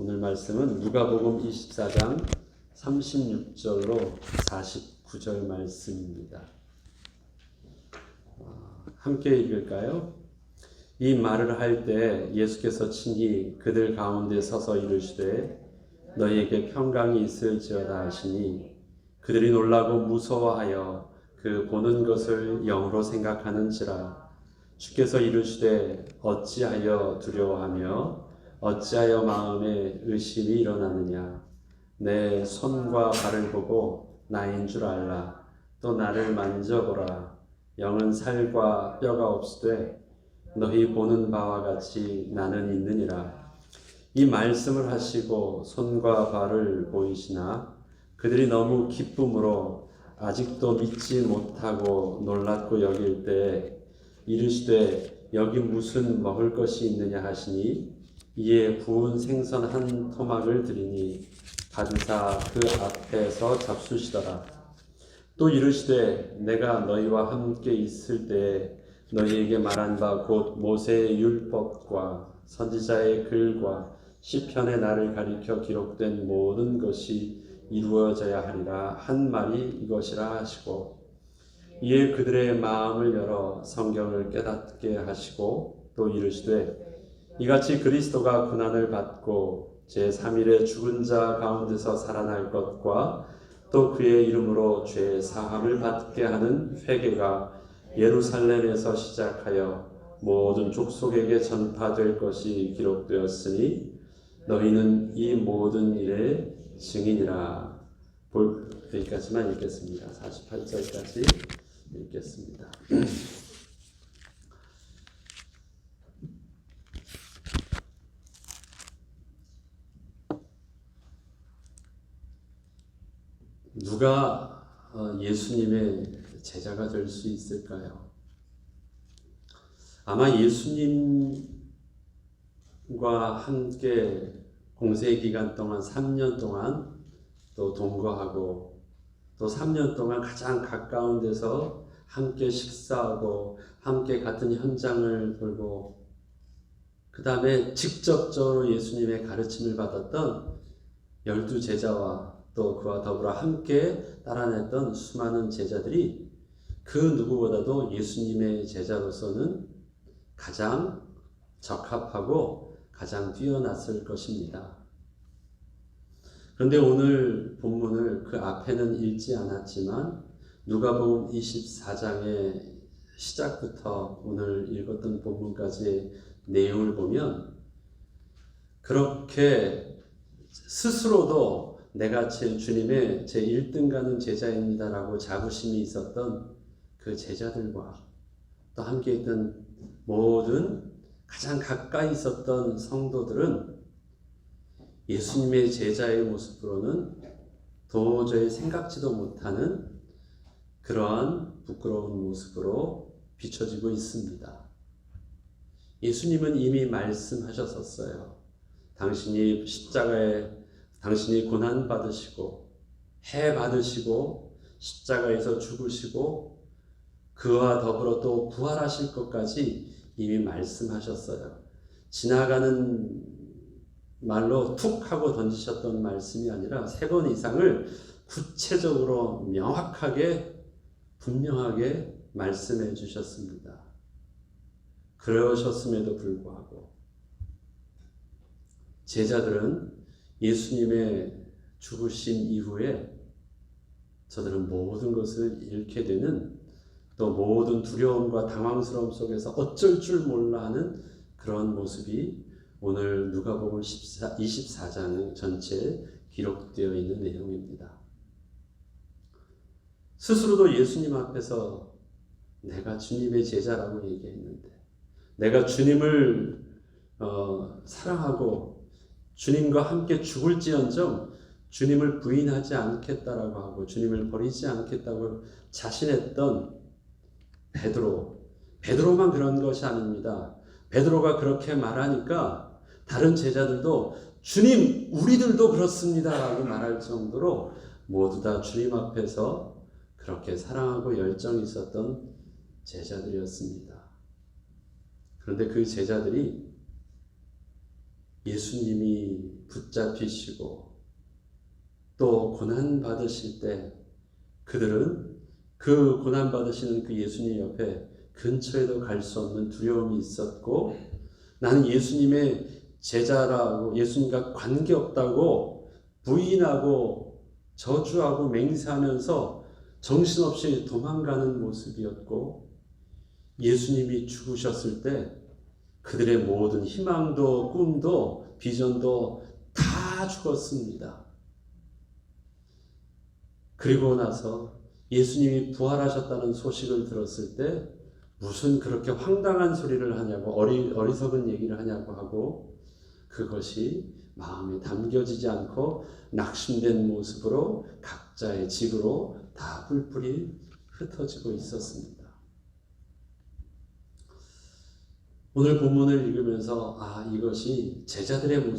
오늘 말씀은 누가복음 24장 36절로 49절 말씀입니다. 함께 읽을까요? 이 말을 할 때 예수께서 친히 그들 가운데 서서 이르시되 너희에게 평강이 있을지어다 하시니 그들이 놀라고 무서워하여 그 보는 것을 영으로 생각하는지라. 주께서 이르시되 어찌하여 두려워하며 어찌하여 마음에 의심이 일어나느냐. 내 손과 발을 보고 나인 줄 알라. 또 나를 만져보라. 영은 살과 뼈가 없으되 너희 보는 바와 같이 나는 있느니라. 이 말씀을 하시고 손과 발을 보이시나 그들이 너무 기쁨으로 아직도 믿지 못하고 놀랍고 여길 때 이르시되 여기 무슨 먹을 것이 있느냐 하시니 이에 구운 생선 한 토막을 드리니 받으사 그 앞에서 잡수시더라. 또 이르시되 내가 너희와 함께 있을 때 너희에게 말한 바 곧 모세의 율법과 선지자의 글과 시편의 나를 가리켜 기록된 모든 것이 이루어져야 하리라 한 말이 이것이라 하시고 이에 그들의 마음을 열어 성경을 깨닫게 하시고 또 이르시되 이같이 그리스도가 고난을 받고 제3일에 죽은 자 가운데서 살아날 것과 또 그의 이름으로 죄 사함을 받게 하는 회개가 예루살렘에서 시작하여 모든 족속에게 전파될 것이 기록되었으니 너희는 이 모든 일의 증인이라. 여기까지만 읽겠습니다. 48절까지 읽겠습니다. 누가 예수님의 제자가 될 수 있을까요? 아마 예수님과 함께 공세 기간 동안 3년 동안 또 동거하고 또 3년 동안 가장 가까운 데서 함께 식사하고 함께 같은 현장을 돌고 그 다음에 직접적으로 예수님의 가르침을 받았던 12제자와 또 그와 더불어 함께 따라냈던 수많은 제자들이 그 누구보다도 예수님의 제자로서는 가장 적합하고 가장 뛰어났을 것입니다. 그런데 오늘 본문을 그 앞에는 읽지 않았지만 누가복음 24장의 시작부터 오늘 읽었던 본문까지의 내용을 보면 그렇게 스스로도 내가 제 주님의 제 1등 가는 제자입니다라고 자부심이 있었던 그 제자들과 또 함께 있던 모든 가장 가까이 있었던 성도들은 예수님의 제자의 모습으로는 도저히 생각지도 못하는 그러한 부끄러운 모습으로 비춰지고 있습니다. 예수님은 이미 말씀하셨었어요. 당신이 십자가에 당신이 고난 받으시고 해 받으시고 십자가에서 죽으시고 그와 더불어 또 부활하실 것까지 이미 말씀하셨어요. 지나가는 말로 툭 하고 던지셨던 말씀이 아니라 3번 이상을 구체적으로 명확하게 분명하게 말씀해 주셨습니다. 그러셨음에도 불구하고 제자들은 예수님의 죽으신 이후에 저들은 모든 것을 잃게 되는 또 모든 두려움과 당황스러움 속에서 어쩔 줄 몰라 하는 그런 모습이 오늘 누가복음 24장 전체에 기록되어 있는 내용입니다. 스스로도 예수님 앞에서 내가 주님의 제자라고 얘기했는데 내가 주님을 사랑하고 주님과 함께 죽을지언정 주님을 부인하지 않겠다라고 하고 주님을 버리지 않겠다고 자신했던 베드로만 그런 것이 아닙니다. 베드로가 그렇게 말하니까 다른 제자들도 주님 우리들도 그렇습니다 라고 말할 정도로 모두 다 주님 앞에서 그렇게 사랑하고 열정이 있었던 제자들이었습니다. 그런데 그 제자들이 예수님이 붙잡히시고 또 고난 받으실 때 그들은 그 고난 받으시는 그 예수님 옆에 근처에도 갈 수 없는 두려움이 있었고, 나는 예수님의 제자라고 예수님과 관계없다고 부인하고 저주하고 맹세하면서 정신없이 도망가는 모습이었고, 예수님이 죽으셨을 때 그들의 모든 희망도 꿈도 비전도 다 죽었습니다. 그리고 나서 예수님이 부활하셨다는 소식을 들었을 때 무슨 그렇게 황당한 소리를 하냐고, 어리석은 얘기를 하냐고 하고, 그것이 마음에 담겨지지 않고 낙심된 모습으로 각자의 집으로 다 뿔뿔이 흩어지고 있었습니다. 오늘 본문을 읽으면서 이것이 제자들의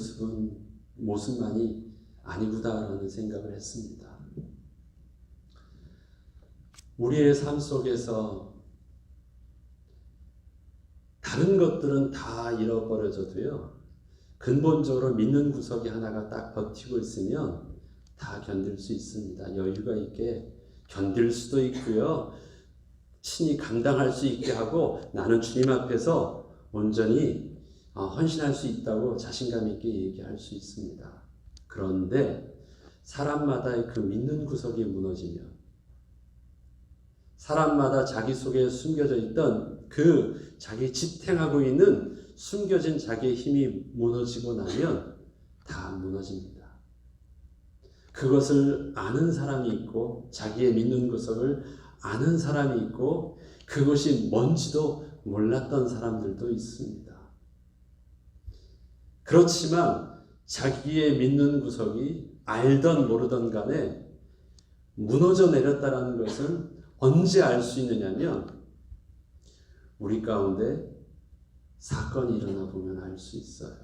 모습만이 아니구나라는 생각을 했습니다. 우리의 삶 속에서 다른 것들은 다 잃어버려져도요, 근본적으로 믿는 구석이 하나가 딱 버티고 있으면 다 견딜 수 있습니다. 여유가 있게 견딜 수도 있고요, 친히 감당할 수 있게 하고 나는 주님 앞에서 온전히 헌신할 수 있다고 자신감 있게 얘기할 수 있습니다. 그런데 사람마다의 그 믿는 구석이 무너지면, 사람마다 자기 속에 숨겨져 있던 그 자기 지탱하고 있는 숨겨진 자기의 힘이 무너지고 나면 다 무너집니다. 그것을 아는 사람이 있고 자기의 믿는 구석을 아는 사람이 있고 그것이 뭔지도 몰랐던 사람들도 있습니다. 그렇지만 자기의 믿는 구석이 알던 모르던 간에 무너져 내렸다는 것을 언제 알 수 있느냐면 우리 가운데 사건이 일어나 보면 알 수 있어요.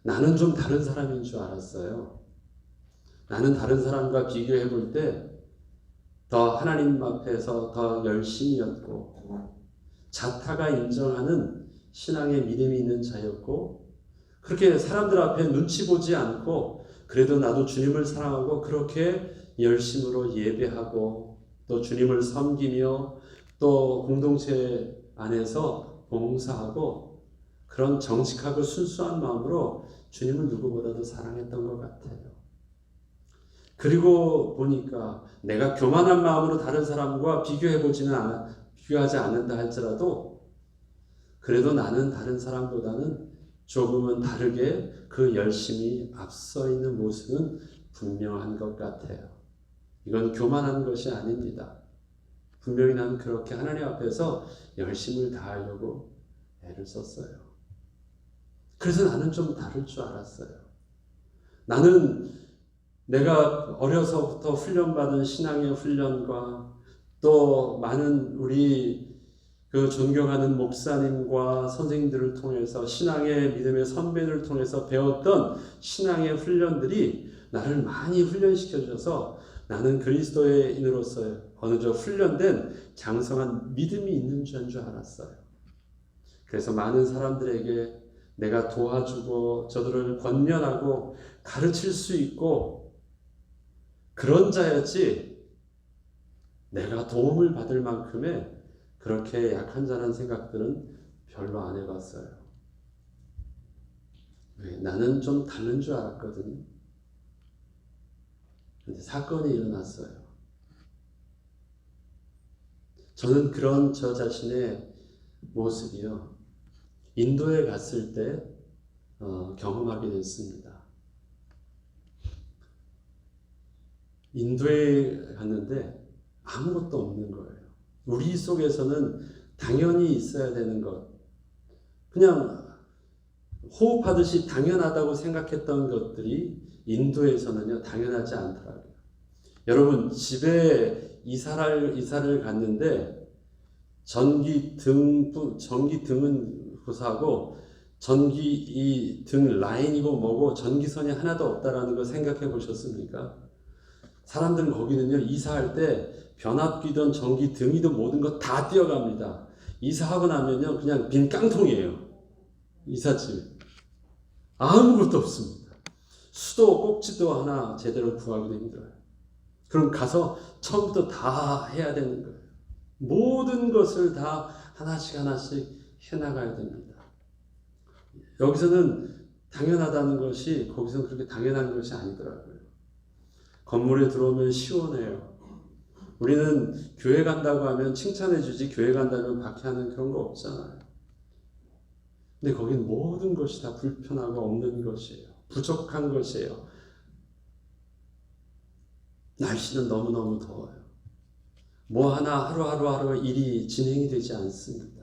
나는 좀 다른 사람인 줄 알았어요. 나는 다른 사람과 비교해 볼 때 더 하나님 앞에서 더 열심이었고 자타가 인정하는 신앙의 믿음이 있는 자였고, 그렇게 사람들 앞에 눈치 보지 않고 그래도 나도 주님을 사랑하고 그렇게 열심으로 예배하고 또 주님을 섬기며 또 공동체 안에서 봉사하고 그런 정직하고 순수한 마음으로 주님을 누구보다도 사랑했던 것 같아요. 그리고 보니까 내가 교만한 마음으로 다른 사람과 비교하지 않는다 할지라도 그래도 나는 다른 사람보다는 조금은 다르게 그 열심이 앞서 있는 모습은 분명한 것 같아요. 이건 교만한 것이 아닙니다. 분명히 나는 그렇게 하나님 앞에서 열심을 다하려고 애를 썼어요. 그래서 나는 좀 다를 줄 알았어요. 나는 내가 어려서부터 훈련받은 신앙의 훈련과 또 많은 우리 그 존경하는 목사님과 선생님들을 통해서 신앙의 믿음의 선배들을 통해서 배웠던 신앙의 훈련들이 나를 많이 훈련시켜 주셔서 나는 그리스도인으로서 어느 정도 훈련된 장성한 믿음이 있는 줄 알았어요. 그래서 많은 사람들에게 내가 도와주고 저들을 권면하고 가르칠 수 있고 그런 자였지 내가 도움을 받을 만큼의 그렇게 약한 자라는 생각들은 별로 안 해봤어요. 왜? 나는 좀 다른 줄 알았거든요. 근데 사건이 일어났어요. 저는 그런 저 자신의 모습이요, 인도에 갔을 때 경험하게 됐습니다. 인도에 갔는데 아무것도 없는 거예요. 우리 속에서는 당연히 있어야 되는 것, 그냥 호흡하듯이 당연하다고 생각했던 것들이 인도에서는요 당연하지 않더라고요. 여러분, 집에 이사를 갔는데 전기등은 고사하고 이 등 라인이고 뭐고 전기선이 하나도 없다라는 거 생각해 보셨습니까? 사람들은 거기는요 이사할 때 변압기든 전기등이든 모든 거 다 뛰어갑니다. 이사하고 나면요 그냥 빈 깡통이에요. 이삿짐. 아무것도 없습니다. 수도 꼭지도 하나 제대로 구하기도 힘들어요. 그럼 가서 처음부터 다 해야 되는 거예요. 모든 것을 다 하나씩 하나씩 해나가야 됩니다. 여기서는 당연하다는 것이 거기서는 그렇게 당연한 것이 아니더라고요. 건물에 들어오면 시원해요. 우리는 교회 간다고 하면 칭찬해 주지 교회 간다면 박해하는 그런 거 없잖아요. 근데 거긴 모든 것이 다 불편하고 없는 것이에요. 부족한 것이에요. 날씨는 너무너무 더워요. 뭐 하나 하루하루 일이 진행이 되지 않습니다.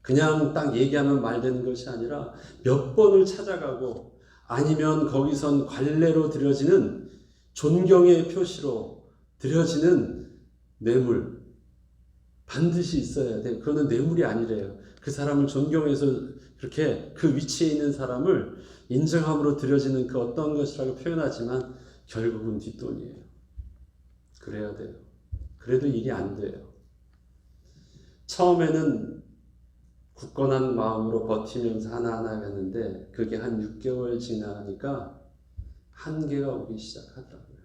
그냥 딱 얘기하면 말 되는 것이 아니라 몇 번을 찾아가고 아니면 거기선 관례로 드려지는 존경의 표시로 드려지는 뇌물 반드시 있어야 돼요. 그거는 뇌물이 아니래요. 그 사람을 존경해서 그렇게 그 위치에 있는 사람을 인정함으로 드려지는 그 어떤 것이라고 표현하지만 결국은 뒷돈이에요. 그래야 돼요. 그래도 일이 안 돼요. 처음에는 굳건한 마음으로 버티면서 하나하나 했는데 그게 한 6개월 지나니까 한계가 오기 시작하더라고요.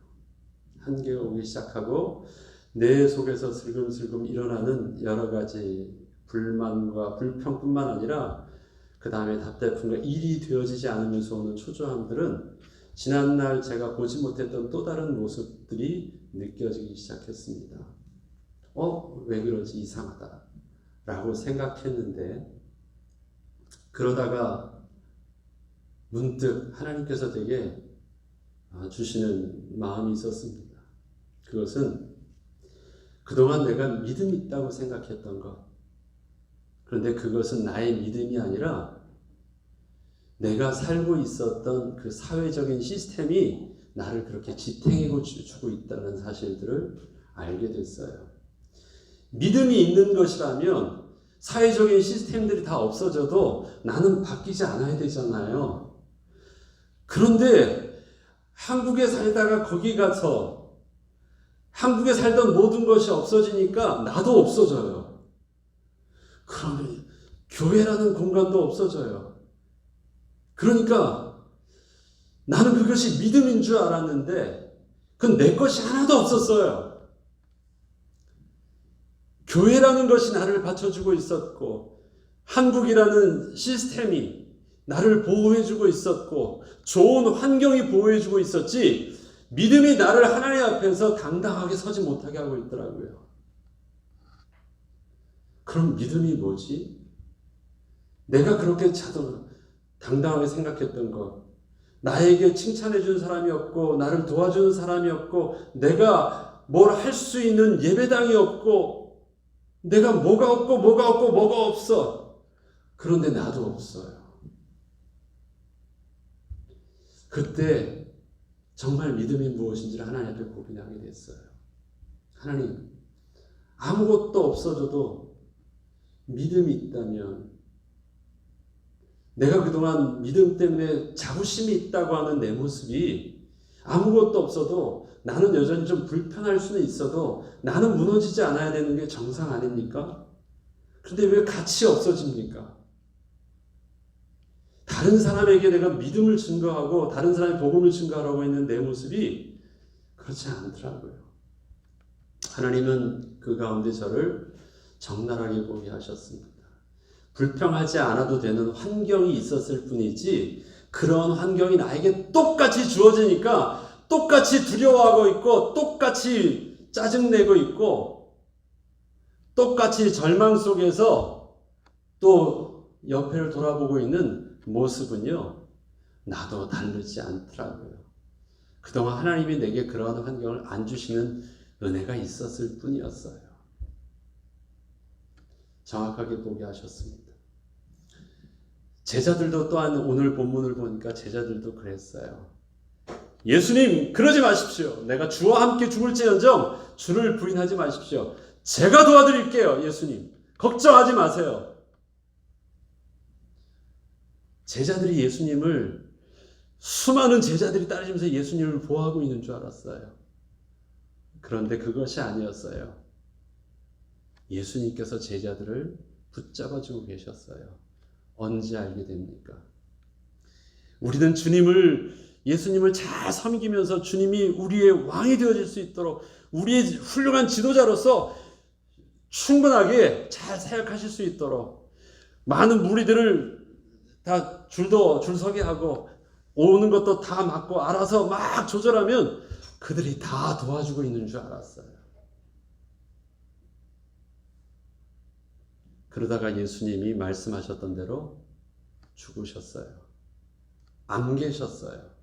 한계가 오기 시작하고 내 속에서 슬금슬금 일어나는 여러 가지 불만과 불평뿐만 아니라 그 다음에 답답함과 일이 되어지지 않으면서 오는 초조함들은 지난날 제가 보지 못했던 또 다른 모습들이 느껴지기 시작했습니다. 왜 그러지? 이상하다 라고 생각했는데 그러다가 문득 하나님께서 되게 주시는 마음이 있었습니다. 그것은 그동안 내가 믿음이 있다고 생각했던 것, 그런데 그것은 나의 믿음이 아니라 내가 살고 있었던 그 사회적인 시스템이 나를 그렇게 지탱해 주고 있다는 사실들을 알게 됐어요. 믿음이 있는 것이라면 사회적인 시스템들이 다 없어져도 나는 바뀌지 않아야 되잖아요. 그런데 한국에 살다가 거기 가서 한국에 살던 모든 것이 없어지니까 나도 없어져요. 그러면 교회라는 공간도 없어져요. 그러니까 나는 그것이 믿음인 줄 알았는데 그건 내 것이 하나도 없었어요. 교회라는 것이 나를 받쳐주고 있었고 한국이라는 시스템이 나를 보호해주고 있었고 좋은 환경이 보호해주고 있었지 믿음이 나를 하나님 앞에서 당당하게 서지 못하게 하고 있더라고요. 그럼 믿음이 뭐지? 내가 그렇게 당당하게 생각했던 것, 나에게 칭찬해 주는 사람이 없고 나를 도와주는 사람이 없고 내가 뭘 할 수 있는 예배당이 없고 내가 뭐가 없어. 그런데 나도 없어요. 그때 정말 믿음이 무엇인지를 하나님 앞에 고민하게 됐어요. 하나님, 아무것도 없어져도 믿음이 있다면 내가 그동안 믿음 때문에 자부심이 있다고 하는 내 모습이 아무것도 없어도 나는 여전히 좀 불편할 수는 있어도 나는 무너지지 않아야 되는 게 정상 아닙니까? 그런데 왜 같이 없어집니까? 다른 사람에게 내가 믿음을 증거하고 다른 사람의 복음을 증거하라고 했는 내 모습이 그렇지 않더라고요. 하나님은 그 가운데 저를 적나라하게 보게 하셨습니다. 불평하지 않아도 되는 환경이 있었을 뿐이지 그런 환경이 나에게 똑같이 주어지니까 똑같이 두려워하고 있고 똑같이 짜증내고 있고 똑같이 절망 속에서 또 옆을 돌아보고 있는 모습은요, 나도 다르지 않더라고요. 그동안 하나님이 내게 그러한 환경을 안 주시는 은혜가 있었을 뿐이었어요. 정확하게 보게 하셨습니다. 제자들도 또한 오늘 본문을 보니까 제자들도 그랬어요. 예수님, 그러지 마십시오. 내가 주와 함께 죽을지언정 주를 부인하지 마십시오. 제가 도와드릴게요. 예수님, 걱정하지 마세요. 제자들이 예수님을 수많은 제자들이 따르면서 예수님을 보호하고 있는 줄 알았어요. 그런데 그것이 아니었어요. 예수님께서 제자들을 붙잡아주고 계셨어요. 언제 알게 됩니까? 우리는 예수님을 잘 섬기면서 주님이 우리의 왕이 되어질 수 있도록 우리의 훌륭한 지도자로서 충분하게 잘 사역하실 수 있도록 많은 무리들을 다 줄서게 하고 오는 것도 다 막고 알아서 막 조절하면 그들이 다 도와주고 있는 줄 알았어요. 그러다가 예수님이 말씀하셨던 대로 죽으셨어요. 안 계셨어요.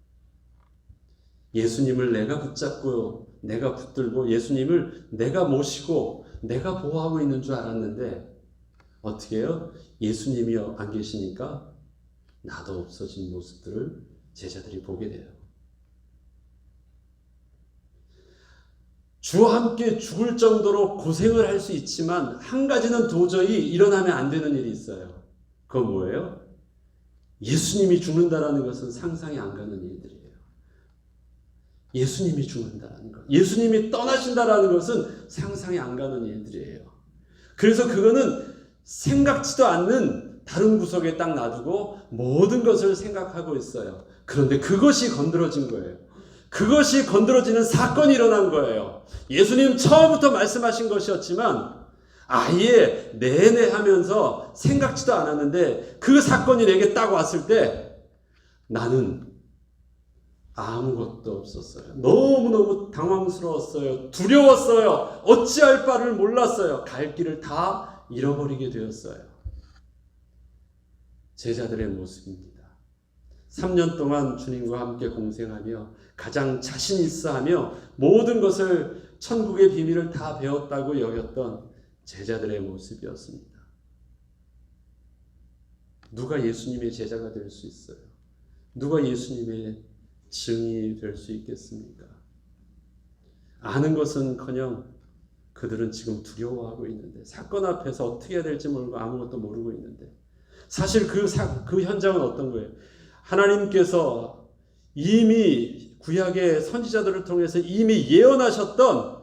예수님을 내가 붙잡고 내가 붙들고 예수님을 내가 모시고 내가 보호하고 있는 줄 알았는데 어떻게 해요? 예수님이 안 계시니까 나도 없어진 모습들을 제자들이 보게 돼요. 주와 함께 죽을 정도로 고생을 할 수 있지만 한 가지는 도저히 일어나면 안 되는 일이 있어요. 그건 뭐예요? 예수님이 죽는다라는 것은 상상이 안 가는 일들이에요. 예수님이 죽는다라는 것, 예수님이 떠나신다라는 것은 상상이 안 가는 일들이에요. 그래서 그거는 생각지도 않는 다른 구석에 딱 놔두고 모든 것을 생각하고 있어요. 그런데 그것이 건드러진 거예요. 그것이 건드러지는 사건이 일어난 거예요. 예수님 처음부터 말씀하신 것이었지만 아예 내내 하면서 생각지도 않았는데 그 사건이 내게 딱 왔을 때 나는 아무것도 없었어요. 너무너무 당황스러웠어요. 두려웠어요. 어찌할 바를 몰랐어요. 갈 길을 다 잃어버리게 되었어요. 제자들의 모습입니다. 3년 동안 주님과 함께 공생하며 가장 자신 있어 하며 모든 것을 천국의 비밀을 다 배웠다고 여겼던 제자들의 모습이었습니다. 누가 예수님의 제자가 될 수 있어요? 누가 예수님의 증인이 될 수 있겠습니까? 아는 것은커녕 그들은 지금 두려워하고 있는데 사건 앞에서 어떻게 해야 될지 모르고 아무것도 모르고 있는데 사실 그 현장은 어떤 거예요? 하나님께서 이미 구약의 선지자들을 통해서 이미 예언하셨던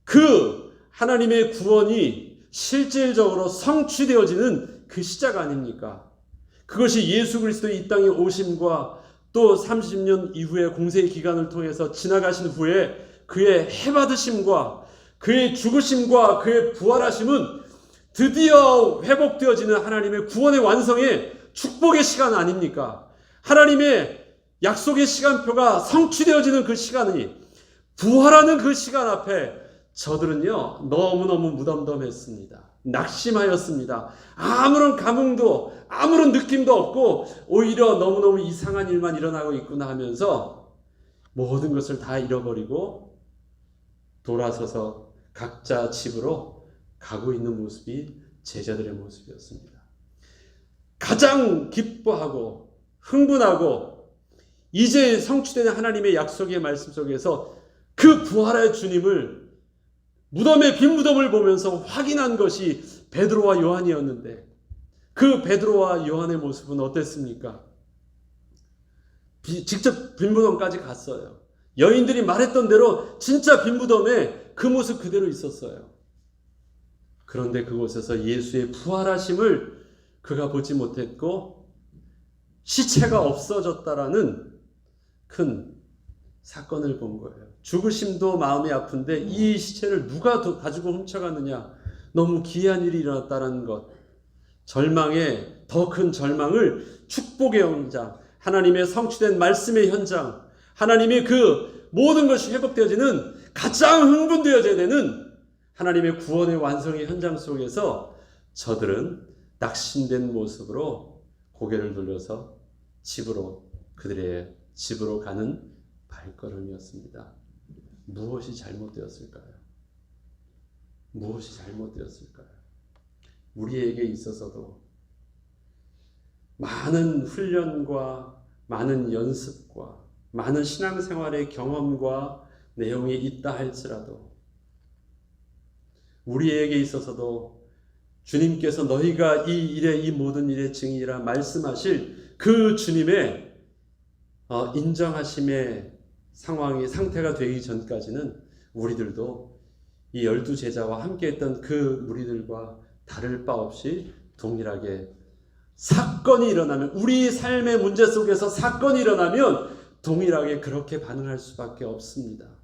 그 하나님의 구원이 실질적으로 성취되어지는 그 시작 아닙니까? 그것이 예수 그리스도의 이 땅에 오심과 또 30년 이후의 공생의 기간을 통해서 지나가신 후에 그의 해받으심과 그의 죽으심과 그의 부활하심은 드디어 회복되어지는 하나님의 구원의 완성의 축복의 시간 아닙니까? 하나님의 약속의 시간표가 성취되어지는 그 시간이 부활하는 그 시간 앞에 저들은요 너무너무 무덤덤했습니다. 낙심하였습니다. 아무런 감흥도 아무런 느낌도 없고 오히려 너무너무 이상한 일만 일어나고 있구나 하면서 모든 것을 다 잃어버리고 돌아서서 각자 집으로 가고 있는 모습이 제자들의 모습이었습니다. 가장 기뻐하고 흥분하고 이제 성취되는 하나님의 약속의 말씀 속에서 그 부활의 주님을 무덤의 빈 무덤을 보면서 확인한 것이 베드로와 요한이었는데 그 베드로와 요한의 모습은 어땠습니까? 직접 빈 무덤까지 갔어요. 여인들이 말했던 대로 진짜 빈 무덤에 그 모습 그대로 있었어요. 그런데 그곳에서 예수의 부활하심을 그가 보지 못했고 시체가 없어졌다라는 큰 사건을 본 거예요. 죽으심도 마음이 아픈데 이 시체를 누가 가지고 훔쳐갔느냐. 너무 기이한 일이 일어났다는 것. 절망의 더 큰 절망을 축복의 현장, 하나님의 성취된 말씀의 현장, 하나님의 그 모든 것이 회복되어지는 가장 흥분되어져야 되는 하나님의 구원의 완성의 현장 속에서 저들은 낙심된 모습으로 고개를 돌려서 그들의 집으로 가는 발걸음이었습니다. 무엇이 잘못되었을까요? 무엇이 잘못되었을까요? 우리에게 있어서도 많은 훈련과 많은 연습과 많은 신앙생활의 경험과 내용이 있다 할지라도 우리에게 있어서도 주님께서 너희가 이 모든 일의 증인이라 말씀하실 그 주님의 인정하심의 상태가 되기 전까지는 우리들도 이 12제자와 함께 했던 그 무리들과 다를 바 없이 동일하게 사건이 일어나면, 우리 삶의 문제 속에서 사건이 일어나면 동일하게 그렇게 반응할 수밖에 없습니다.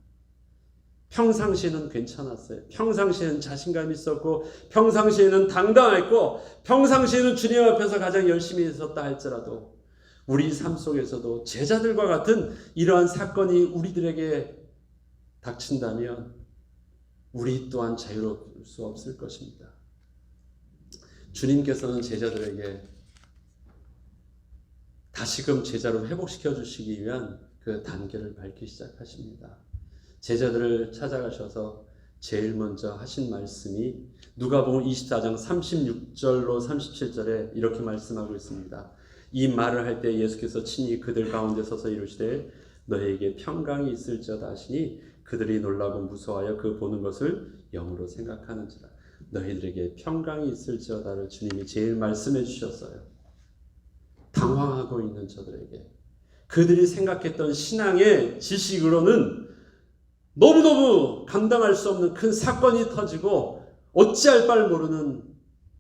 평상시에는 괜찮았어요. 평상시에는 자신감 있었고, 평상시에는 당당했고, 평상시에는 주님 앞에서 가장 열심히 있었다 할지라도 우리 삶 속에서도 제자들과 같은 이러한 사건이 우리들에게 닥친다면 우리 또한 자유로울 수 없을 것입니다. 주님께서는 제자들에게 다시금 제자로 회복시켜 주시기 위한 그 단계를 밟기 시작하십니다. 제자들을 찾아가셔서 제일 먼저 하신 말씀이 누가복음 24장 36절로 37절에 이렇게 말씀하고 있습니다. 이 말을 할 때 예수께서 친히 그들 가운데 서서 이르시되 너희에게 평강이 있을지어다 하시니 그들이 놀라고 무서워하여 그 보는 것을 영으로 생각하는지라. 너희들에게 평강이 있을지어다를 주님이 제일 말씀해 주셨어요. 당황하고 있는 저들에게, 그들이 생각했던 신앙의 지식으로는 너무너무 감당할 수 없는 큰 사건이 터지고 어찌할 바를 모르는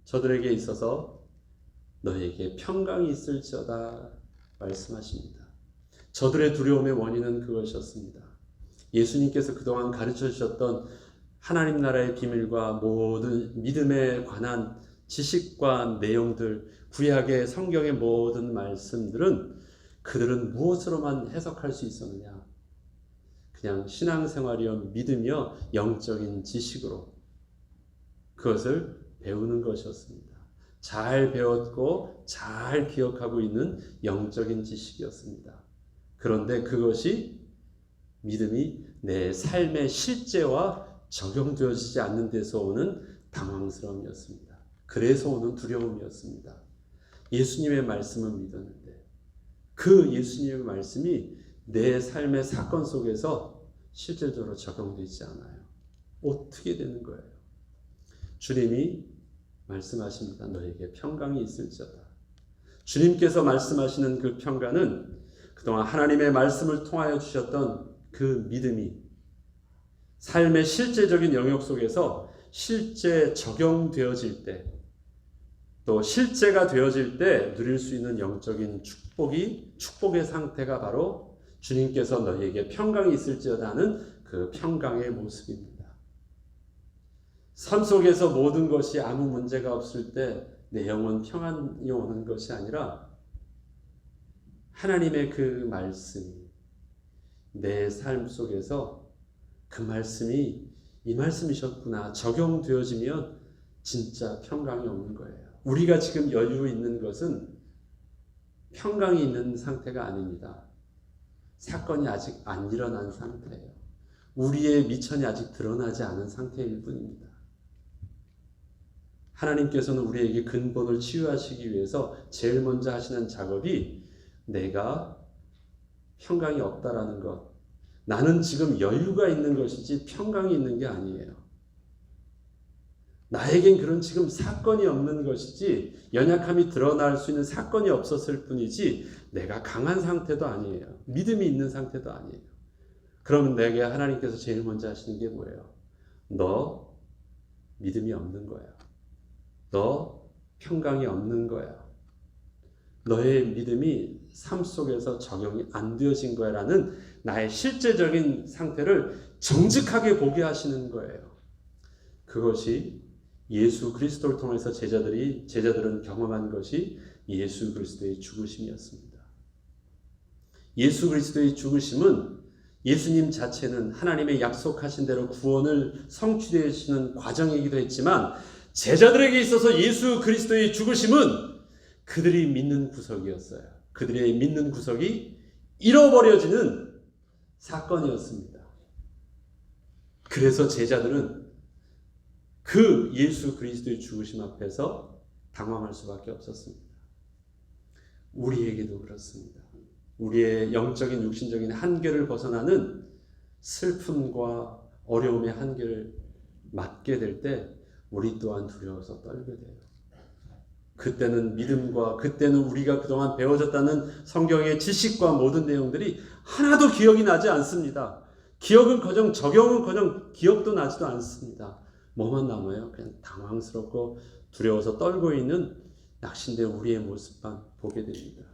저들에게 있어서 너희에게 평강이 있을지어다 말씀하십니다. 저들의 두려움의 원인은 그것이었습니다. 예수님께서 그동안 가르쳐 주셨던 하나님 나라의 비밀과 모든 믿음에 관한 지식과 내용들, 구약의 성경의 모든 말씀들은 그들은 무엇으로만 해석할 수 있었느냐? 그냥 신앙생활이여 믿으며 영적인 지식으로 그것을 배우는 것이었습니다. 잘 배웠고 잘 기억하고 있는 영적인 지식이었습니다. 그런데 그것이 믿음이 내 삶의 실제와 적용되어지지 않는 데서 오는 당황스러움이었습니다. 그래서 오는 두려움이었습니다. 예수님의 말씀은 믿었는데 그 예수님의 말씀이 내 삶의 사건 속에서 실질적으로 적용되지 않아요. 어떻게 되는 거예요? 주님이 말씀하십니다. 너에게 평강이 있을지어다. 주님께서 말씀하시는 그 평강은 그동안 하나님의 말씀을 통하여 주셨던 그 믿음이 삶의 실제적인 영역 속에서 실제 적용되어질 때, 또 실제가 되어질 때 누릴 수 있는 영적인 축복의 상태가 바로 주님께서 너희에게 평강이 있을지어다 하는 그 평강의 모습입니다. 삶 속에서 모든 것이 아무 문제가 없을 때 내 영혼 평안이 오는 것이 아니라 하나님의 그 말씀이 내 삶 속에서 그 말씀이 이 말씀이셨구나 적용되어지면 진짜 평강이 오는 거예요. 우리가 지금 여유 있는 것은 평강이 있는 상태가 아닙니다. 사건이 아직 안 일어난 상태예요. 우리의 미천이 아직 드러나지 않은 상태일 뿐입니다. 하나님께서는 우리에게 근본을 치유하시기 위해서 제일 먼저 하시는 작업이 내가 평강이 없다라는 것, 나는 지금 여유가 있는 것이지 평강이 있는 게 아니에요. 나에겐 그런 지금 사건이 없는 것이지 연약함이 드러날 수 있는 사건이 없었을 뿐이지 내가 강한 상태도 아니에요. 믿음이 있는 상태도 아니에요. 그러면 내게 하나님께서 제일 먼저 하시는 게 뭐예요? 너 믿음이 없는 거야. 너 평강이 없는 거야. 너의 믿음이 삶 속에서 적용이 안 되어진 거야 라는 나의 실제적인 상태를 정직하게 보게 하시는 거예요. 그것이 예수 그리스도를 통해서 제자들은 경험한 것이 예수 그리스도의 죽으심이었습니다. 예수 그리스도의 죽으심은 예수님 자체는 하나님의 약속하신 대로 구원을 성취되시는 과정이기도 했지만 제자들에게 있어서 예수 그리스도의 죽으심은 그들이 믿는 구석이었어요. 그들의 믿는 구석이 잃어버려지는 사건이었습니다. 그래서 제자들은 그 예수 그리스도의 죽으심 앞에서 당황할 수밖에 없었습니다. 우리에게도 그렇습니다. 우리의 영적인 육신적인 한계를 벗어나는 슬픔과 어려움의 한계를 맞게 될 때 우리 또한 두려워서 떨게 돼요. 그때는 믿음과 그때는 우리가 그동안 배워졌다는 성경의 지식과 모든 내용들이 하나도 기억이 나지 않습니다. 기억은 적용은 기억도 나지도 않습니다. 뭐만 남아요? 그냥 당황스럽고 두려워서 떨고 있는 낙심된 우리의 모습만 보게 됩니다.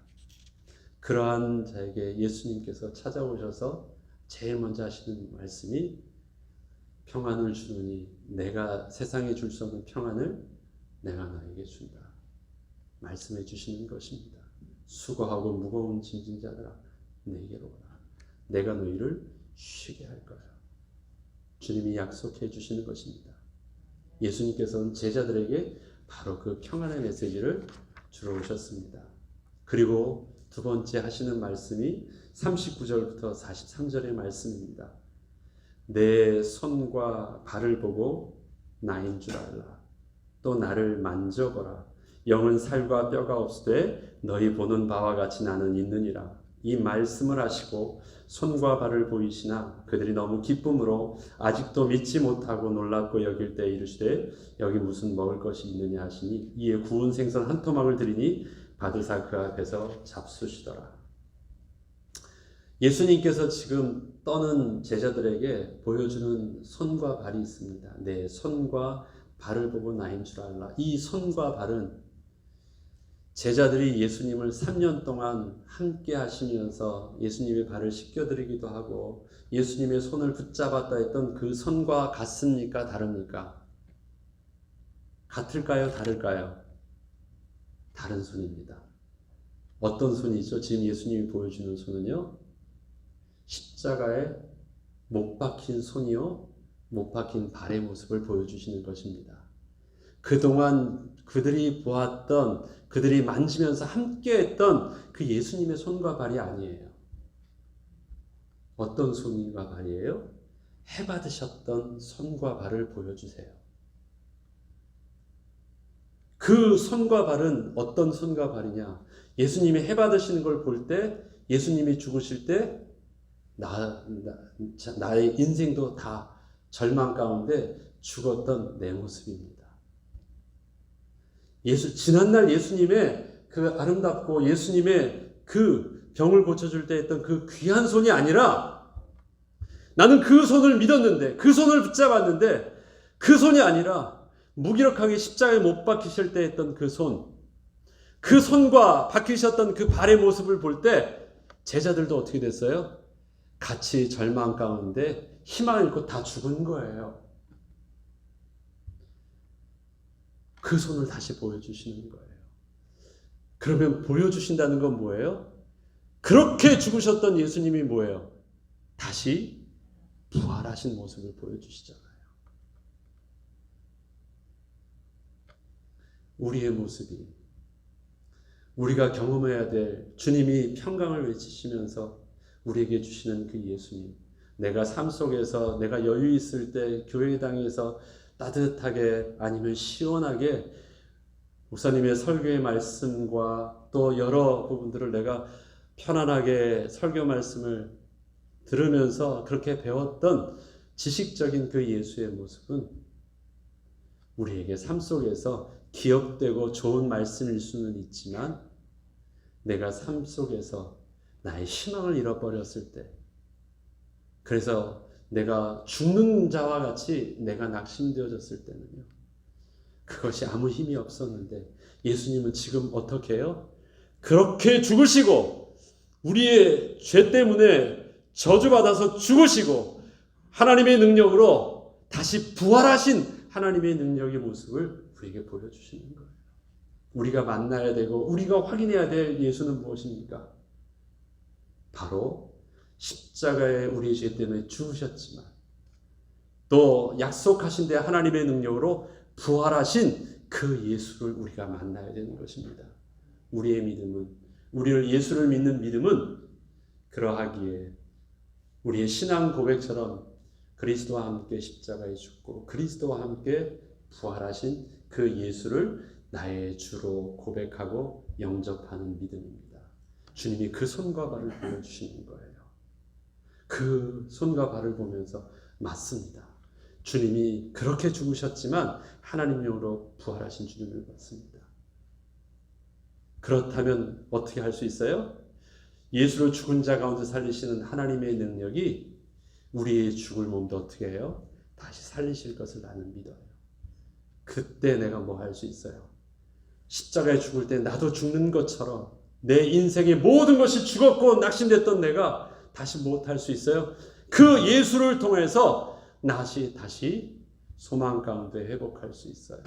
그러한 자에게 예수님께서 찾아오셔서 제일 먼저 하시는 말씀이 평안을 주노니 내가 세상에 줄 수 없는 평안을 내가 너에게 준다. 말씀해 주시는 것입니다. 수고하고 무거운 짐진 자들아 내게로 오라. 내가 너희를 쉬게 할 거야. 주님이 약속해 주시는 것입니다. 예수님께서는 제자들에게 바로 그 평안의 메시지를 주러 오셨습니다. 그리고 두 번째 하시는 말씀이 39절부터 43절의 말씀입니다. 내 손과 발을 보고 나인 줄 알라. 또 나를 만져보라. 영은 살과 뼈가 없으되 너희 보는 바와 같이 나는 있느니라. 이 말씀을 하시고 손과 발을 보이시나 그들이 너무 기쁨으로 아직도 믿지 못하고 놀랍고 여길 때 이르시되 여기 무슨 먹을 것이 있느냐 하시니 이에 구운 생선 한 토막을 드리니 받으사 그 앞에서 잡수시더라. 예수님께서 지금 떠는 제자들에게 보여주는 손과 발이 있습니다. 내 손과 발을 보고 나인 줄 알라. 이 손과 발은 제자들이 예수님을 3년 동안 함께 하시면서 예수님의 발을 씻겨드리기도 하고 예수님의 손을 붙잡았다 했던 그 손과 같습니까? 다릅니까? 같을까요? 다를까요? 다른 손입니다. 어떤 손이죠? 지금 예수님이 보여주는 손은요, 십자가에 못 박힌 손이요, 못 박힌 발의 모습을 보여주시는 것입니다. 그동안 그들이 보았던, 그들이 만지면서 함께했던 그 예수님의 손과 발이 아니에요. 어떤 손과 발이에요? 해받으셨던 손과 발을 보여주세요. 그 손과 발은 어떤 손과 발이냐? 예수님이 해받으시는 걸 볼 때, 예수님이 죽으실 때 나의 인생도 다 절망 가운데 죽었던 내 모습입니다. 지난날 예수님의 그 아름답고 예수님의 그 병을 고쳐줄 때 했던 그 귀한 손이 아니라 나는 그 손을 믿었는데, 그 손을 붙잡았는데 그 손이 아니라 무기력하게 십자가에 못 박히실 때 했던 그 손, 그 손과 박히셨던 그 발의 모습을 볼 때 제자들도 어떻게 됐어요? 같이 절망 가운데 희망을 잃고 다 죽은 거예요. 그 손을 다시 보여주시는 거예요. 그러면 보여주신다는 건 뭐예요? 그렇게 죽으셨던 예수님이 뭐예요? 다시 부활하신 모습을 보여주시잖아요. 우리의 모습이, 우리가 경험해야 될 주님이 평강을 외치시면서 우리에게 주시는 그 예수님, 내가 삶 속에서 내가 여유 있을 때 교회당에서 따뜻하게 아니면 시원하게 목사님의 설교의 말씀과 또 여러 부분들을 내가 편안하게 설교 말씀을 들으면서 그렇게 배웠던 지식적인 그 예수의 모습은 우리에게 삶 속에서 기억되고 좋은 말씀일 수는 있지만 내가 삶 속에서 나의 희망을 잃어버렸을 때, 그래서 내가 죽는 자와 같이 내가 낙심되어졌을 때는요, 그것이 아무 힘이 없었는데 예수님은 지금 어떻게 해요? 그렇게 죽으시고 우리의 죄 때문에 저주받아서 죽으시고 하나님의 능력으로 다시 부활하신 하나님의 능력의 모습을 우리에게 보여주시는 거예요. 우리가 만나야 되고 우리가 확인해야 될 예수는 무엇입니까? 바로 십자가에 우리의 죄 때문에 죽으셨지만 또 약속하신 데 하나님의 능력으로 부활하신 그 예수를 우리가 만나야 되는 것입니다. 우리의 믿음은, 우리를 예수를 믿는 믿음은 그러하기에 우리의 신앙 고백처럼 그리스도와 함께 십자가에 죽고 그리스도와 함께 부활하신 그 예수를 나의 주로 고백하고 영접하는 믿음입니다. 주님이 그 손과 발을 보여주시는 거예요. 그 손과 발을 보면서 맞습니다. 주님이 그렇게 죽으셨지만 하나님용으로 부활하신 주님을 봤습니다. 그렇다면 어떻게 할 수 있어요? 예수를 죽은 자 가운데 살리시는 하나님의 능력이 우리의 죽을 몸도 어떻게 해요? 다시 살리실 것을 나는 믿어요. 그때 내가 뭐 할 수 있어요? 십자가에 죽을 때 나도 죽는 것처럼 내 인생의 모든 것이 죽었고 낙심됐던 내가 다시 무엇할 수 있어요? 그 예수를 통해서 다시 소망 가운데 회복할 수 있어요.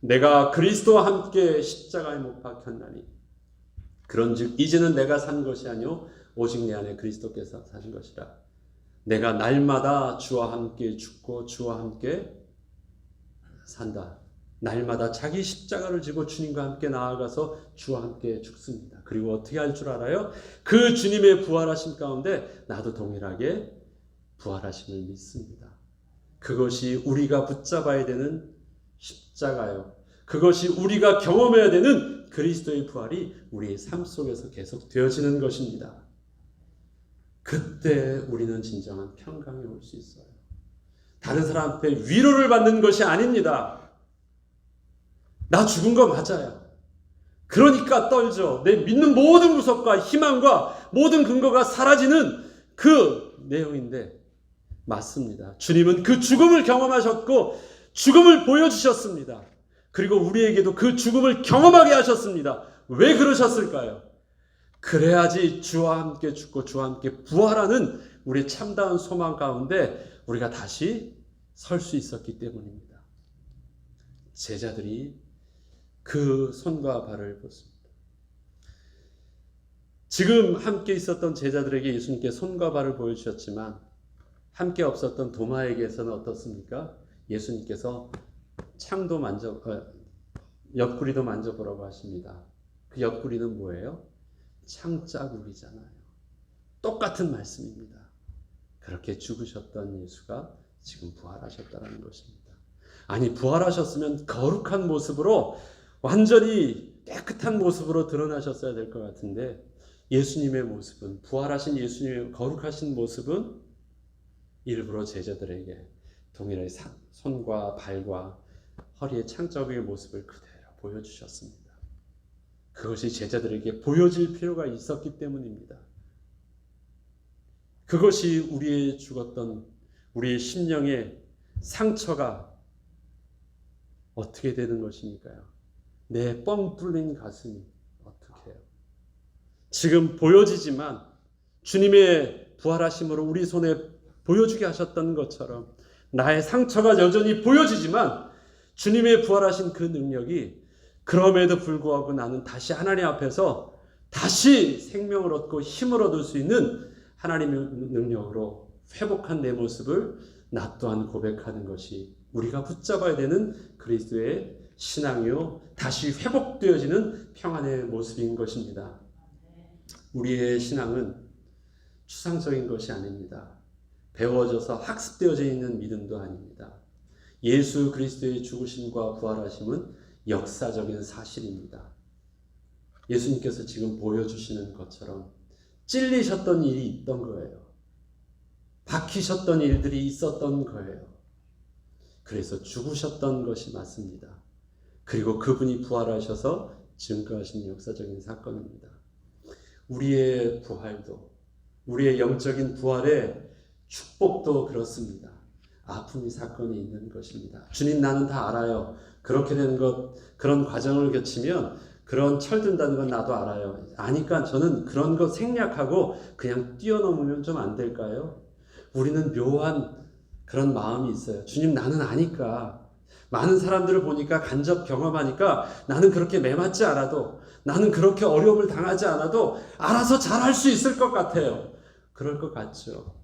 내가 그리스도와 함께 십자가에 못 박혔나니 그런즉 이제는 내가 산 것이 아니요 오직 내 안에 그리스도께서 사신 것이라. 내가 날마다 주와 함께 죽고 주와 함께 산다. 날마다 자기 십자가를 지고 주님과 함께 나아가서 주와 함께 죽습니다. 그리고 어떻게 할 줄 알아요? 그 주님의 부활하심 가운데 나도 동일하게 부활하심을 믿습니다. 그것이 우리가 붙잡아야 되는 십자가요. 그것이 우리가 경험해야 되는 그리스도의 부활이 우리의 삶 속에서 계속 되어지는 것입니다. 그때 우리는 진정한 평강에 올 수 있어요. 다른 사람 앞에 위로를 받는 것이 아닙니다. 나 죽은 거 맞아요. 그러니까 떨죠. 내 믿는 모든 구석과 희망과 모든 근거가 사라지는 그 내용인데 맞습니다. 주님은 그 죽음을 경험하셨고 죽음을 보여주셨습니다. 그리고 우리에게도 그 죽음을 경험하게 하셨습니다. 왜 그러셨을까요? 그래야지 주와 함께 죽고 주와 함께 부활하는 우리의 참다운 소망 가운데 우리가 다시 설 수 있었기 때문입니다. 제자들이 그 손과 발을 보습니다. 지금 함께 있었던 제자들에게 예수님께 손과 발을 보여주셨지만 함께 없었던 도마에게서는 어떻습니까? 예수님께서 옆구리도 만져보라고 하십니다. 그 옆구리는 뭐예요? 창자국이잖아요. 똑같은 말씀입니다. 그렇게 죽으셨던 예수가 지금 부활하셨다는 것입니다. 아니, 부활하셨으면 거룩한 모습으로 완전히 깨끗한 모습으로 드러나셨어야 될 것 같은데 예수님의 모습은, 부활하신 예수님의 거룩하신 모습은 일부러 제자들에게 동일하게 손과 발과 허리에 창자국의 모습을 그대로 보여주셨습니다. 그것이 제자들에게 보여질 필요가 있었기 때문입니다. 그것이 우리의 죽었던 우리의 심령의 상처가 어떻게 되는 것입니까요? 내 뻥 뚫린 가슴이 어떻게 해요? 지금 보여지지만 주님의 부활하심으로 우리 손에 보여주게 하셨던 것처럼 나의 상처가 여전히 보여지지만 주님의 부활하신 그 능력이 그럼에도 불구하고 나는 다시 하나님 앞에서 다시 생명을 얻고 힘을 얻을 수 있는 하나님의 능력으로 회복한 내 모습을 나 또한 고백하는 것이 우리가 붙잡아야 되는 그리스도의 신앙이요, 다시 회복되어지는 평안의 모습인 것입니다. 우리의 신앙은 추상적인 것이 아닙니다. 배워져서 학습되어져 있는 믿음도 아닙니다. 예수 그리스도의 죽으심과 부활하심은 역사적인 사실입니다. 예수님께서 지금 보여주시는 것처럼 찔리셨던 일이 있던 거예요. 박히셨던 일들이 있었던 거예요. 그래서 죽으셨던 것이 맞습니다. 그리고 그분이 부활하셔서 증거하신 역사적인 사건입니다. 우리의 부활도, 우리의 영적인 부활의 축복도 그렇습니다. 아픔이 사건이 있는 것입니다. 주님, 나는 다 알아요. 그렇게 되는 것, 그런 과정을 거치면 그런 철든다는 건 나도 알아요. 아니까 저는 그런 거 생략하고 그냥 뛰어넘으면 좀 안 될까요? 우리는 묘한 그런 마음이 있어요. 주님, 나는 아니까. 많은 사람들을 보니까 간접 경험하니까 나는 그렇게 매맞지 않아도, 나는 그렇게 어려움을 당하지 않아도 알아서 잘할 수 있을 것 같아요. 그럴 것 같죠.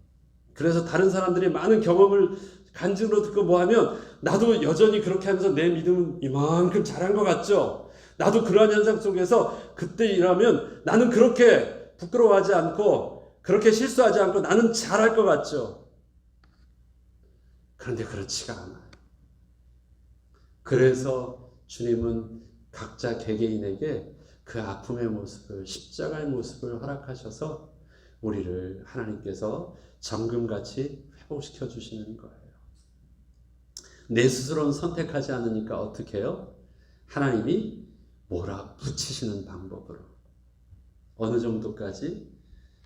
그래서 다른 사람들이 많은 경험을 간증으로 듣고 뭐하면 나도 여전히 그렇게 하면서 내 믿음은 이만큼 잘한 것 같죠. 나도 그러한 현상 속에서 그때 일하면 나는 그렇게 부끄러워하지 않고 그렇게 실수하지 않고 나는 잘할 것 같죠. 그런데 그렇지가 않아요. 그래서 주님은 각자 개개인에게 그 아픔의 모습을, 십자가의 모습을 허락하셔서 우리를 하나님께서 정금같이 회복시켜 주시는 거예요. 내 스스로는 선택하지 않으니까 어떻게 해요? 하나님이 몰아붙이시는 방법으로 어느 정도까지?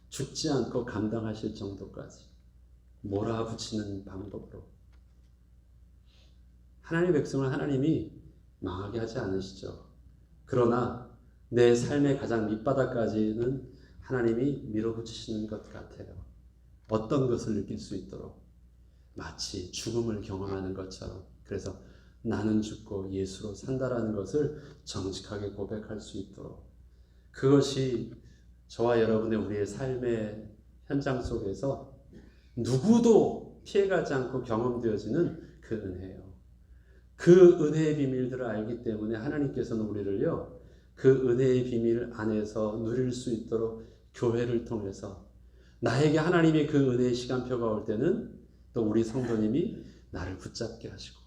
죽지 않고 감당하실 정도까지 몰아붙이는 방법으로. 하나님의 백성을 하나님이 망하게 하지 않으시죠. 그러나 내 삶의 가장 밑바닥까지는 하나님이 밀어붙이시는 것 같아요. 어떤 것을 느낄 수 있도록 마치 죽음을 경험하는 것처럼. 그래서 나는 죽고 예수로 산다라는 것을 정직하게 고백할 수 있도록, 그것이 저와 여러분의 우리의 삶의 현장 속에서 누구도 피해가지 않고 경험되어지는 그 은혜예요. 그 은혜의 비밀들을 알기 때문에 하나님께서는 우리를요, 그 은혜의 비밀 안에서 누릴 수 있도록 교회를 통해서, 나에게 하나님의 그 은혜의 시간표가 올 때는 또 우리 성도님이 나를 붙잡게 하시고,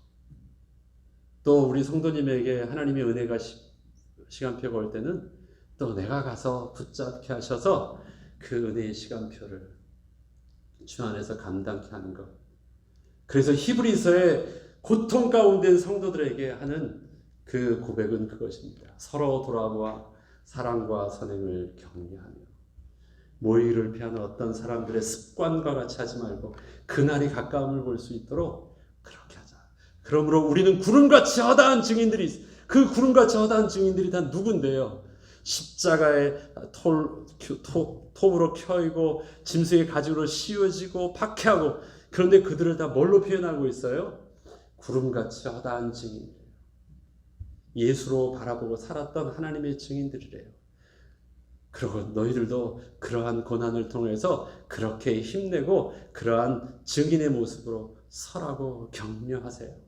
또 우리 성도님에게 하나님의 은혜가 시간표가 올 때는 또 내가 가서 붙잡게 하셔서 그 은혜의 시간표를 주 안에서 감당케 하는 것. 그래서 히브리서의 고통 가운데 성도들에게 하는 그 고백은 그것입니다. 서로 돌아보아 사랑과 선행을 격려하며, 모의를 피하는 어떤 사람들의 습관과 같이 하지 말고 그날이 가까움을 볼 수 있도록 그렇게 하자. 그러므로 우리는 구름같이 허다한 증인들이 있어. 그 구름같이 허다한 증인들이 다 누군데요? 십자가에 톱으로 켜이고 짐승의 가죽으로 씌워지고 박해하고, 그런데 그들을 다 뭘로 표현하고 있어요? 구름같이 허다한 증인들. 예수로 바라보고 살았던 하나님의 증인들이래요. 그리고 너희들도 그러한 고난을 통해서 그렇게 힘내고 그러한 증인의 모습으로 서라고 격려하세요.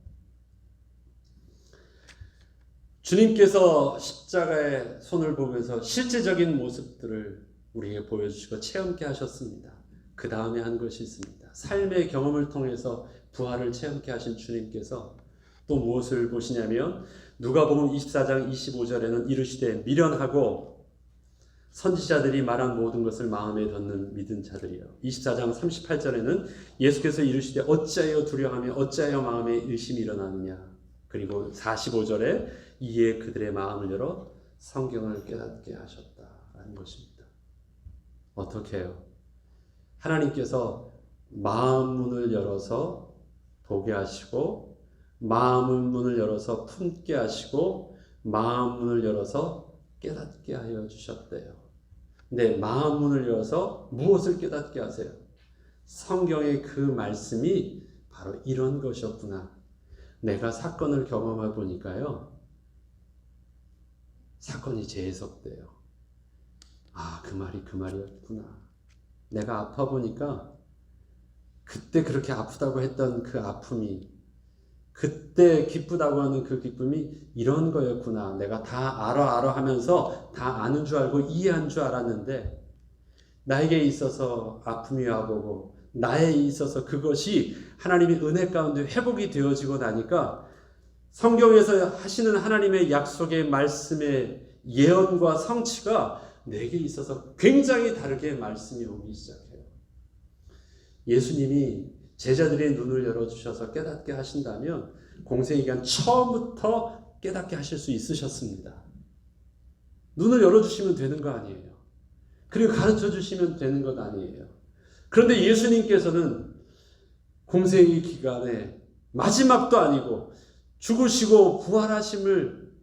주님께서 십자가에 손을 보면서 실제적인 모습들을 우리에게 보여주시고 체험케 하셨습니다. 그 다음에 한 것이 있습니다. 삶의 경험을 통해서 부활을 체험케 하신 주님께서 또 무엇을 보시냐면, 누가복음 24장 25절에는 이르시되 미련하고 선지자들이 말한 모든 것을 마음에 넣는 믿은 자들이요. 24장 38절에는 예수께서 이르시되 어찌하여 두려워하며 어찌하여 마음에 의심이 일어나느냐. 그리고 45절에 이에 그들의 마음을 열어 성경을 깨닫게 하셨다라는 것입니다. 어떻게 해요? 하나님께서 마음 문을 열어서 보게 하시고, 마음 문을 열어서 품게 하시고, 마음 문을 열어서 깨닫게 하여 주셨대요. 근데 마음 문을 열어서 무엇을 깨닫게 하세요? 성경의 그 말씀이 바로 이런 것이었구나. 내가 사건을 경험해 보니까요, 사건이 재해석돼요. 아, 그 말이 그 말이었구나. 내가 아파 보니까 그때 그렇게 아프다고 했던 그 아픔이, 그때 기쁘다고 하는 그 기쁨이 이런 거였구나. 내가 다 알아 하면서 다 아는 줄 알고 이해한 줄 알았는데, 나에게 있어서 아픔이 와보고 나에 있어서 그것이 하나님의 은혜 가운데 회복이 되어지고 나니까 성경에서 하시는 하나님의 약속의 말씀의 예언과 성취가 내게 있어서 굉장히 다르게 말씀이 오기 시작해요. 예수님이 제자들의 눈을 열어주셔서 깨닫게 하신다면 공생애기간 처음부터 깨닫게 하실 수 있으셨습니다. 눈을 열어주시면 되는 거 아니에요. 그리고 가르쳐 주시면 되는 것 아니에요. 그런데 예수님께서는 공생애 기간에 마지막도 아니고 죽으시고 부활하심을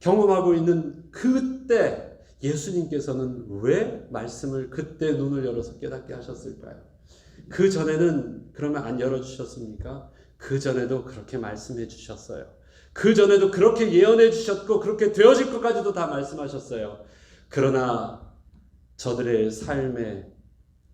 경험하고 있는 그때 예수님께서는 왜 말씀을 그때 눈을 열어서 깨닫게 하셨을까요? 그 전에는 그러면 안 열어주셨습니까? 그 전에도 그렇게 말씀해 주셨어요. 그 전에도 그렇게 예언해 주셨고 그렇게 되어질 것까지도 다 말씀하셨어요. 그러나 저들의 삶에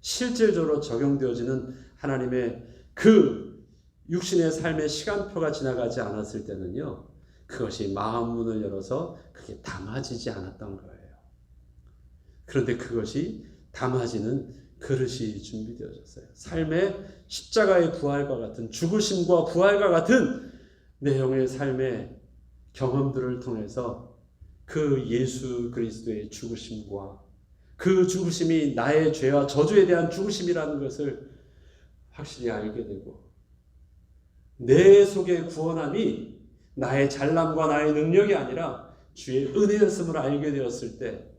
실질적으로 적용되어지는 하나님의 그 육신의 삶의 시간표가 지나가지 않았을 때는요, 그것이 마음 문을 열어서 그게 담아지지 않았던 거예요. 그런데 그것이 담아지는 그릇이 준비되어졌어요. 삶의 십자가의 부활과 같은, 죽으심과 부활과 같은 내용의 삶의 경험들을 통해서 그 예수 그리스도의 죽으심과 그 죽으심이 나의 죄와 저주에 대한 죽으심이라는 것을 확실히 알게 되고, 내 속의 구원함이 나의 잘남과 나의 능력이 아니라 주의 은혜였음을 알게 되었을 때,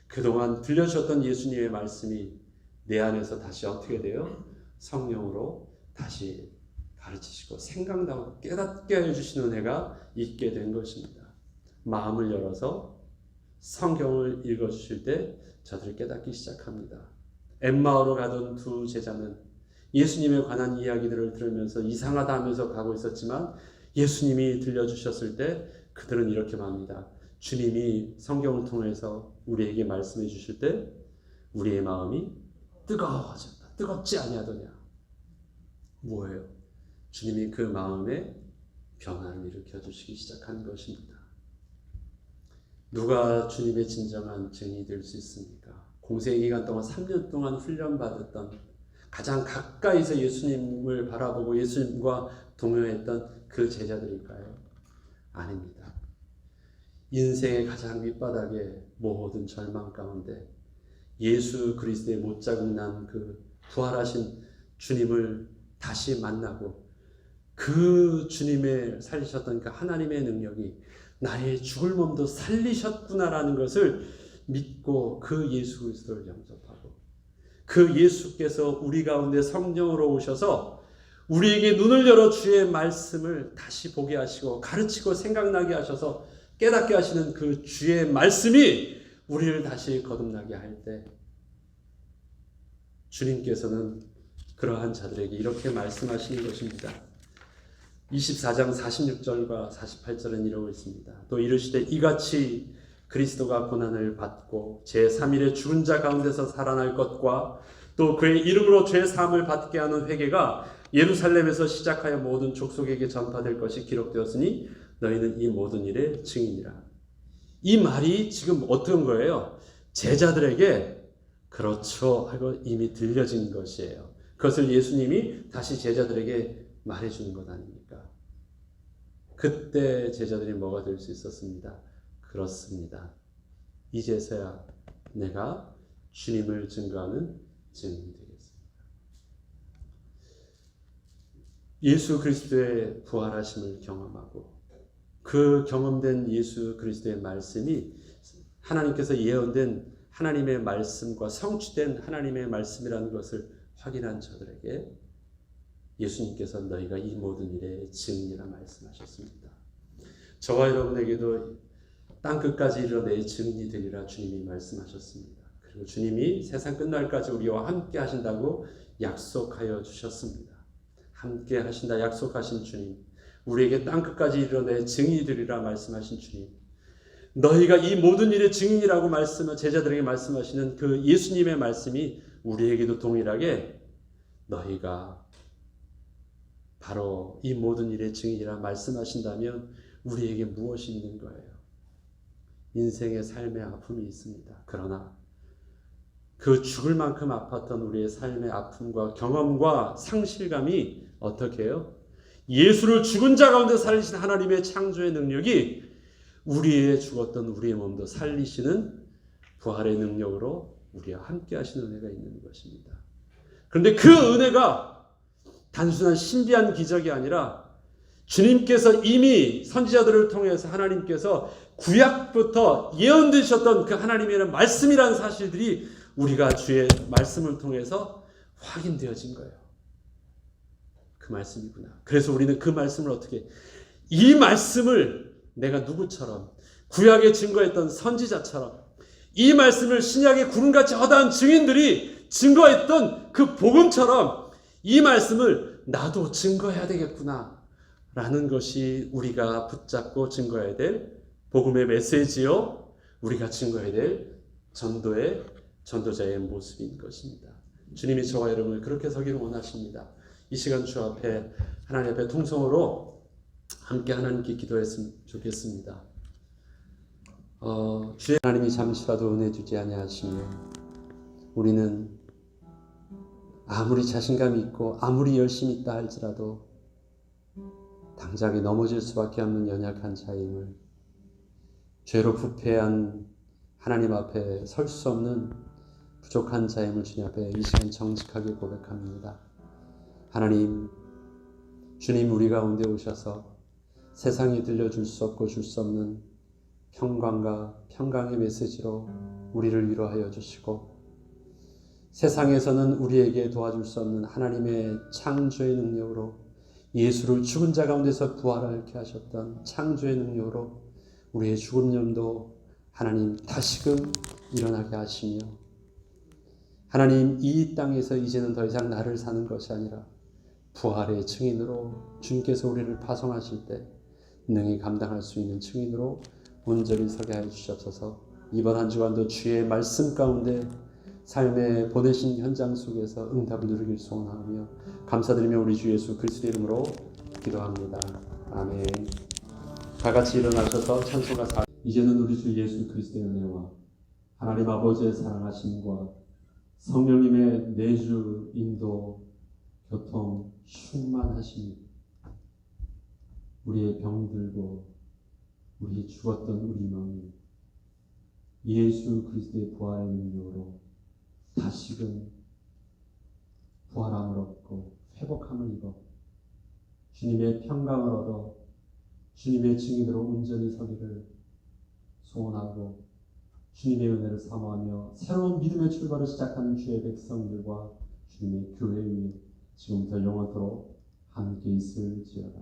그동안 들려주셨던 예수님의 말씀이 내 안에서 다시 어떻게 돼요? 성령으로 다시 가르치시고 생각나고 깨닫게 해주시는 은혜가 있게 된 것입니다. 마음을 열어서 성경을 읽어주실 때 저들이 깨닫기 시작합니다. 엠마오로 가던 두 제자는 예수님에 관한 이야기들을 들으면서 이상하다 하면서 가고 있었지만 예수님이 들려주셨을 때 그들은 이렇게 말합니다. 주님이 성경을 통해서 우리에게 말씀해 주실 때 우리의 마음이 뜨거워졌다. 뜨겁지 아니하더냐. 뭐예요? 주님이 그 마음에 변화를 일으켜 주시기 시작한 것입니다. 누가 주님의 진정한 증인이 될 수 있습니까? 공생의 기간 동안 3년 동안 훈련받았던 가장 가까이서 예수님을 바라보고 예수님과 동행했던 그 제자들일까요? 아닙니다. 인생의 가장 밑바닥에 모든 절망 가운데 예수 그리스도의 못자국 난 그 부활하신 주님을 다시 만나고 그 주님의 살리셨던 그 하나님의 능력이 나의 죽을 몸도 살리셨구나라는 것을 믿고 그 예수 그리스도를 영접하고 그 예수께서 우리 가운데 성령으로 오셔서 우리에게 눈을 열어 주의 말씀을 다시 보게 하시고 가르치고 생각나게 하셔서 깨닫게 하시는 그 주의 말씀이 우리를 다시 거듭나게 할 때 주님께서는 그러한 자들에게 이렇게 말씀하시는 것입니다. 24장 46절과 48절은 이러고 있습니다. 또 이르시되 이같이 그리스도가 고난을 받고 제3일에 죽은 자 가운데서 살아날 것과 또 그의 이름으로 죄 사함을 받게 하는 회개가 예루살렘에서 시작하여 모든 족속에게 전파될 것이 기록되었으니 너희는 이 모든 일의 증인이라. 이 말이 지금 어떤 거예요? 제자들에게 그렇죠 하고 이미 들려진 것이에요. 그것을 예수님이 다시 제자들에게 말해주는 것 아닙니까? 그때 제자들이 뭐가 될 수 있었습니다. 그렇습니다. 이제서야 내가 주님을 증거하는 증인이 되겠습니다. 예수 그리스도의 부활하심을 경험하고 그 경험된 예수 그리스도의 말씀이 하나님께서 예언된 하나님의 말씀과 성취된 하나님의 말씀이라는 것을 확인한 저들에게 예수님께서 너희가 이 모든 일의 증인이라 말씀하셨습니다. 저와 여러분에게도 땅끝까지 이르러 내 증인이 되리라 주님이 말씀하셨습니다. 그리고 주님이 세상 끝날까지 우리와 함께 하신다고 약속하여 주셨습니다. 함께 하신다 약속하신 주님, 우리에게 땅끝까지 이르러 내 증인이 되리라 말씀하신 주님, 너희가 이 모든 일의 증인이라고 제자들에게 말씀하시는 그 예수님의 말씀이 우리에게도 동일하게 너희가 바로 이 모든 일의 증인이라 말씀하신다면 우리에게 무엇이 있는 거예요? 인생의 삶의 아픔이 있습니다. 그러나 그 죽을 만큼 아팠던 우리의 삶의 아픔과 경험과 상실감이 어떻게 해요? 예수를 죽은 자 가운데 살리신 하나님의 창조의 능력이 우리의 죽었던 우리의 몸도 살리시는 부활의 능력으로 우리와 함께 하시는 은혜가 있는 것입니다. 그런데 그 은혜가 단순한 신비한 기적이 아니라 주님께서 이미 선지자들을 통해서 하나님께서 구약부터 예언되셨던 그 하나님의 말씀이라는 사실들이 우리가 주의 말씀을 통해서 확인되어진 거예요. 그 말씀이구나. 그래서 우리는 그 말씀을 어떻게, 이 말씀을 내가 누구처럼 구약에 증거했던 선지자처럼 이 말씀을 신약의 구름같이 허다한 증인들이 증거했던 그 복음처럼 이 말씀을 나도 증거해야 되겠구나 라는 것이 우리가 붙잡고 증거해야 될 복음의 메시지요, 우리가 증거해야 될 전도자의 모습인 것입니다. 주님이 저와 여러분을 그렇게 서기를 원하십니다. 이 시간 주 앞에 하나님 앞에 통성으로 함께 하나님께 기도했으면 좋겠습니다. 주의 하나님이 잠시라도 은혜 주지 아니하시며 우리는 아무리 자신감이 있고 아무리 열심히 있다 할지라도 당장에 넘어질 수밖에 없는 연약한 자임을, 죄로 부패한 하나님 앞에 설 수 없는 부족한 자임을 주님 앞에 이 시간 정직하게 고백합니다. 하나님, 주님 우리 가운데 오셔서 세상이 들려줄 수 없고 줄 수 없는 평강과 평강의 메시지로 우리를 위로하여 주시고, 세상에서는 우리에게 도와줄 수 없는 하나님의 창조의 능력으로 예수를 죽은 자 가운데서 부활하게 하셨던 창조의 능력으로 우리의 죽음념도 하나님 다시금 일어나게 하시며, 하나님 이 땅에서 이제는 더 이상 나를 사는 것이 아니라 부활의 증인으로 주님께서 우리를 파송하실 때 능히 감당할 수 있는 증인으로 온전히 서게 하여 주시옵소서. 이번 한 주간도 주의 말씀 가운데 삶의 보내신 현장 속에서 응답을 누리길 소원하며 감사드리며 우리 주 예수 그리스도의 이름으로 기도합니다. 아멘. 다 같이 일어나셔서 찬송가 4. 이제는 우리 주 예수 그리스도의 은혜와 하나님 아버지의 사랑하심과 성령님의 내주 인도 교통 충만하심이 우리의 병들고 우리 죽었던 우리 마음이 예수 그리스도의 부활의 능력으로 다시금 부활함을 얻고 회복함을 입어 주님의 평강을 얻어 주님의 증인으로 온전히 서기를 소원하고 주님의 은혜를 사모하며 새로운 믿음의 출발을 시작하는 주의 백성들과 주님의 교회 위에 지금부터 영원토록 함께 있을지어다.